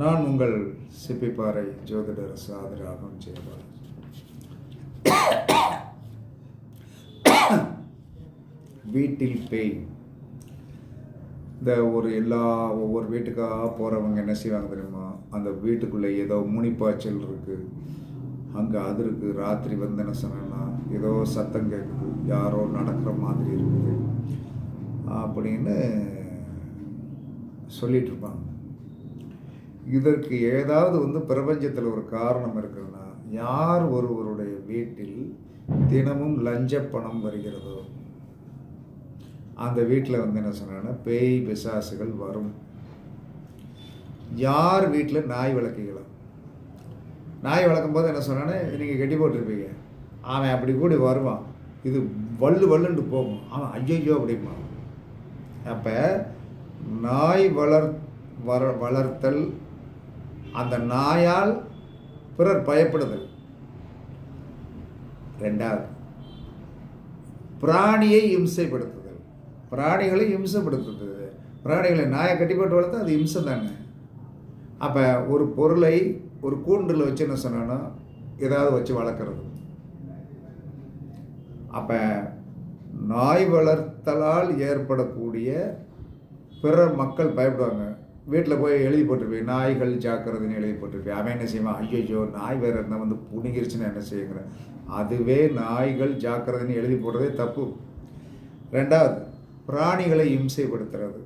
நான் உங்கள் சிப்பிப்பாறை ஜோதிடர் சாதிராகம் செய்வார். வீட்டில் பேய். இந்த ஒவ்வொரு வீட்டுக்காக போகிறவங்க என்ன செய்வாங்க தெரியுமா, அந்த வீட்டுக்குள்ளே ஏதோ முனிப்பாய்ச்சல் இருக்குது, அங்கே அது இருக்குது, ராத்திரி வந்து என்ன சொன்னா ஏதோ சத்தம் கேட்குது, யாரோ நடக்கிற மாதிரி இருக்குது அப்படின்னு சொல்லிட்டு இருப்பாங்க. இதற்கு ஏதாவது வந்து பிரபஞ்சத்தில் ஒரு காரணம் இருக்குதுன்னா, யார் ஒருவருடைய வீட்டில் தினமும் லஞ்ச பணம் வருகிறதோ அந்த வீட்டில் வந்து என்ன சொன்னா பேய் பிசாசுகள் வரும். யார் வீட்டில் நாய் வளர்க்கீங்களோ, நாய் வளர்க்கும் போது என்ன சொன்னானே நீங்கள் கட்டி போட்டிருப்பீங்க, அவன் அப்படி கூட வருவான், இது வள்ளுன்னு போகும், அவன் ஐயோ அப்படிமா. அப்போ நாய் வளர்த்தல், அந்த நாயால் பிறர் பயப்படுதல். ரெண்டாவது, பிராணியை இம்சைப்படுத்துதல். பிராணிகளை இம்சைப்படுத்துது. பிராணிகளை நாயை கட்டி போட்டு வளர்த்தா அது இம்சை தானே. அப்போ ஒரு பொருளை ஒரு கூண்டில் வச்சு என்ன சொன்னா ஏதாவது வச்சு வளர்க்குறது. அப்போ நாய் வளர்த்தலால் ஏற்படக்கூடிய பிற மக்கள் பயப்படுவாங்க. வீட்டில் போய் எழுதி போட்டிருப்பேன், நாய்கள் ஜாக்கிரதைன்னு எழுதி போட்டிருப்பேன். அவன் என்ன செய்வான், ஐயோ நாய் வேறு இருந்தால் வந்து புடுங்கிருச்சுன்னு என்ன செய்யுங்கிற. அதுவே நாய்கள் ஜாக்கிரதைன்னு எழுதி போடுறதே தப்பு. ரெண்டாவது, பிராணிகளை இம்சைப்படுத்துறது,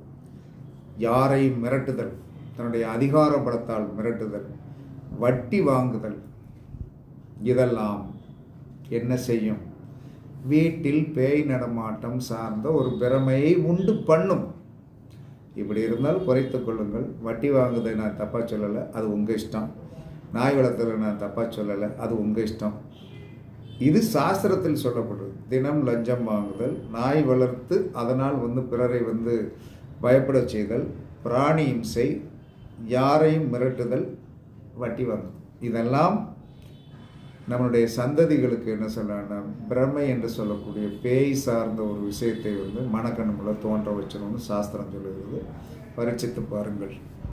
யாரையும் மிரட்டுதல், தன்னுடைய அதிகார பலத்தால் மிரட்டுதல், வட்டி வாங்குதல், இதெல்லாம் என்ன செய்யும், வீட்டில் பேய் நடமாட்டம் சார்ந்த ஒரு பிரமையை உண்டு பண்ணும். இப்படி இருந்தால் குறைத்து கொள்ளுங்கள். வட்டி வாங்குதை நான் தப்பாக சொல்லலை, அது உங்கள் இஷ்டம். நாய் வளர்த்தலை நான் தப்பாக சொல்லலை, அது உங்கள் இஷ்டம். இது சாஸ்திரத்தில் சொல்லப்படுது. தினம் லஞ்சம் வாங்குதல், நாய் வளர்த்து அதனால் வந்து பிறரை வந்து பயப்பட செய்தல், பிராணி இம்சை, யாரையும் மிரட்டுதல், வட்டி வாங்குதல், இதெல்லாம் நம்மளுடைய சந்ததிகளுக்கு என்ன சொல்லணும்னா பிரமை என்று சொல்லக்கூடிய பேய் சார்ந்த ஒரு விஷயத்தை வந்து மனக்கண்ணுக்குள்ள தோன்ற வச்சணும்னு சாஸ்திரம் சொல்லுகிறது. பரீட்சித்து பாருங்கள்.